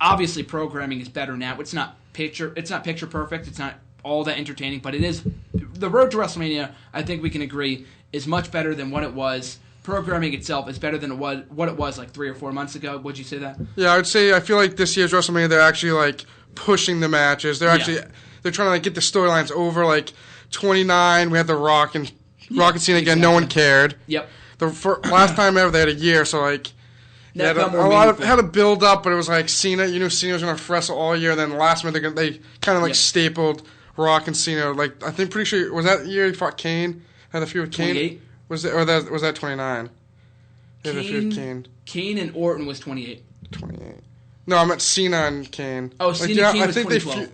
obviously programming is better now. It's not picture perfect. It's not all that entertaining, but it is. The road to WrestleMania, I think we can agree, is much better than what it was. Programming itself is better than what it was like 3 or 4 months ago. Would you say that? Yeah, I would say I feel like this year's WrestleMania, they're actually like pushing the matches. They're trying to like get the storylines over. Like 29, we had The Rock and Cena again. No one cared. Yep. Last time ever, they had a year, so like had a build up, but it was like Cena. You knew Cena was going to wrestle all year. Then last minute they kind of like stapled Rock and Cena. Like I think pretty sure was that year he fought Kane. Had a feud with Kane. 28. Was that 29? Kane and Orton was 28. 28. No, I meant Cena and Kane. Oh, Cena Kane was 2012.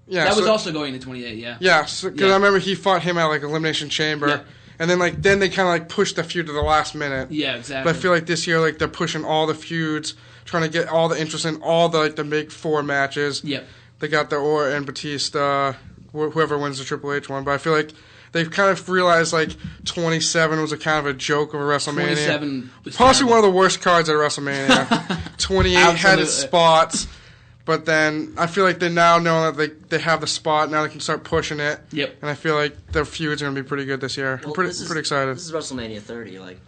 That was also going to 28, yeah. Yeah, because I remember he fought him at like Elimination Chamber, and then they kind of like pushed the feud to the last minute. Yeah, exactly. But I feel like this year like they're pushing all the feuds, trying to get all the interest in all the like the big 4 matches. Yep. They got the Orton, Batista, whoever wins the Triple H one. But I feel like they've kind of realized like 27 was a kind of a joke of a WrestleMania. 27 was possibly one of the worst cards at WrestleMania. 28 had its spots, but then I feel like they now know that they have the spot. Now they can start pushing it. Yep. And I feel like their feud's going to be pretty good this year. Well, I'm pretty excited. This is WrestleMania 30. Like,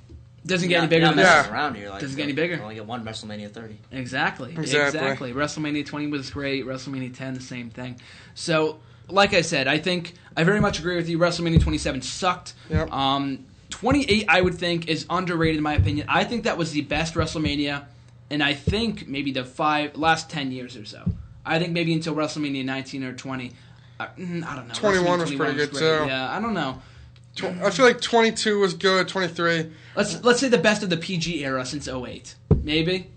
doesn't get any bigger than that. Around here, like, doesn't get any bigger. You only get one WrestleMania 30. Exactly. WrestleMania 20 was great. WrestleMania 10, the same thing. So, like I said, I very much agree with you. WrestleMania 27 sucked. Yep. 28, I would think, is underrated in my opinion. I think that was the best WrestleMania, and I think maybe the last 10 years or so. I think maybe until WrestleMania 19 or 20. I don't know. 21 was pretty good, too. Yeah, I don't know. I feel like 22 was good, 23. Let's say the best of the PG era since 08. Maybe?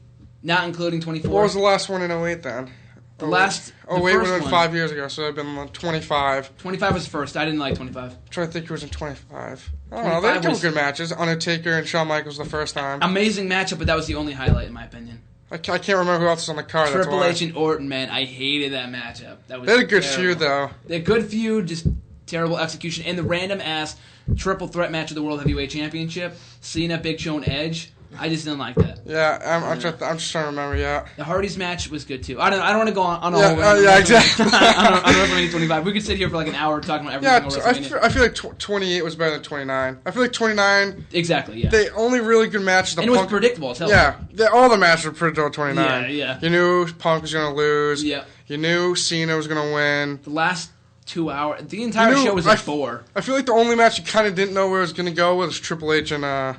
Not including 24. What was the last one in 08 then? The last... Oh, wait, it would have been 5 years ago, so it would have been 25. 25 was first. I didn't like 25. I'm trying to think who was in 25. I don't know. They had a couple good matches. Undertaker and Shawn Michaels the first time. Amazing matchup, but that was the only highlight in my opinion. I can't remember who else was on the card. Triple H and Orton, man. I hated that matchup. They had a good feud, though. They had a good feud, just terrible execution. And the random-ass triple threat match of the World Heavyweight Championship, Cena, Big Show, and Edge. I just didn't like that. Yeah, I'm just trying to remember. Yeah, the Hardys match was good too. I don't want to go on a whole. Yeah, exactly. on WrestleMania 25. We could sit here for like an hour talking about everything. Yeah, I feel like 28 was better than 29. I feel like 29. Exactly. Yeah. The only really good match. And it was predictable as hell. Yeah, all the matches were predictable. At 29. Yeah. You knew Punk was going to lose. Yeah. You knew Cena was going to win. The last 2 hours, the entire show was like 4. I feel like the only match you kind of didn't know where it was going to go was Triple H and.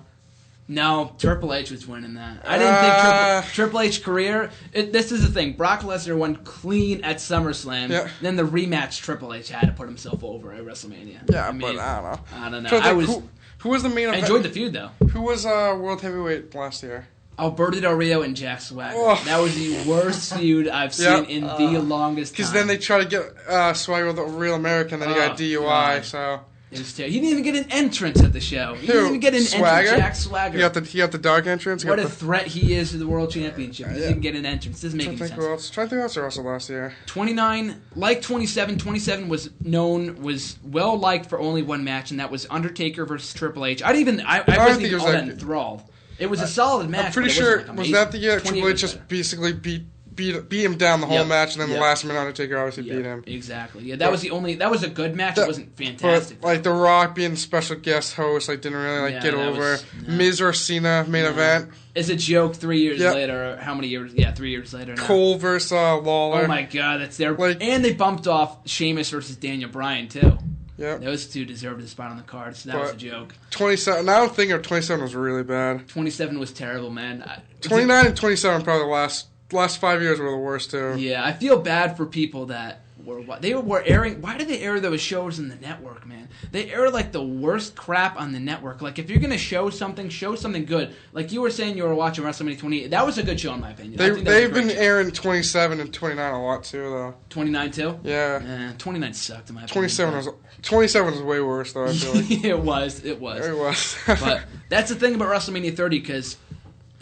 No, Triple H was winning that. I didn't think Triple H career... this is the thing. Brock Lesnar won clean at SummerSlam. Yeah. Then the rematch Triple H had to put himself over at WrestleMania. Yeah, but I don't know. Who was the main event? I enjoyed the feud, though. Who was World Heavyweight last year? Alberto Del Rio and Jack Swagger. Oh. That was the worst feud I've seen in the longest time. Because then they tried to get Swagger with a real American, then he got DUI, God. So... He didn't even get an entrance at the show. He didn't even get an entrance. Jack Swagger. He got the dark entrance. What a threat he is to the World Championship. He didn't get an entrance. Doesn't make any sense. Trying to think who else wrestled last year. 29, like 27. 27 was well liked for only one match, and that was Undertaker versus Triple H. I wasn't even all that enthralled. It was a solid match. I'm pretty sure was that the year Triple H just basically beat him down the whole match, and then the last minute Undertaker obviously beat him. Exactly. Yeah, that was a good match. It wasn't fantastic. But like The Rock being special guest host, didn't really get over. Miz or Cena main event. It's a joke 3 years later. How many years? Yeah, 3 years later now. Cole versus Lawler. Oh my God, that's there. And they bumped off Sheamus versus Daniel Bryan too. Yeah, those two deserved a spot on the card, so that was a joke. 27. Now I'm thinking 27 was really bad. 27 was terrible, man. 29 and 27 probably the last 5 years were the worst too. Yeah, I feel bad for people that were airing. Why did they air those shows in the network, man? They air like the worst crap on the network. Like if you're gonna show something good. Like you were saying, you were watching WrestleMania 28. That was a good show in my opinion. They've been airing 27 and 29 a lot too, though. 29 too? Yeah. 29 sucked in my opinion. 27 was way worse though. I feel like It was. But that's the thing about WrestleMania 30 because.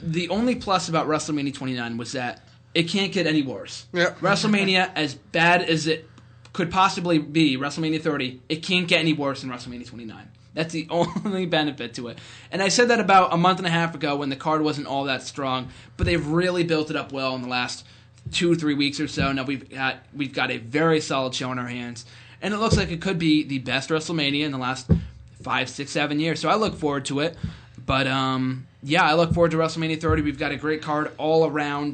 The only plus about WrestleMania 29 was that it can't get any worse. Yeah. WrestleMania, as bad as it could possibly be, WrestleMania 30, it can't get any worse than WrestleMania 29. That's the only benefit to it. And I said that about a month and a half ago when the card wasn't all that strong, but they've really built it up well in the last 2-3 weeks or so. Now we've got a very solid show in our hands, and it looks like it could be the best WrestleMania in the last 5, 6, 7 years. So I look forward to it. But I look forward to WrestleMania 30. We've got a great card all around.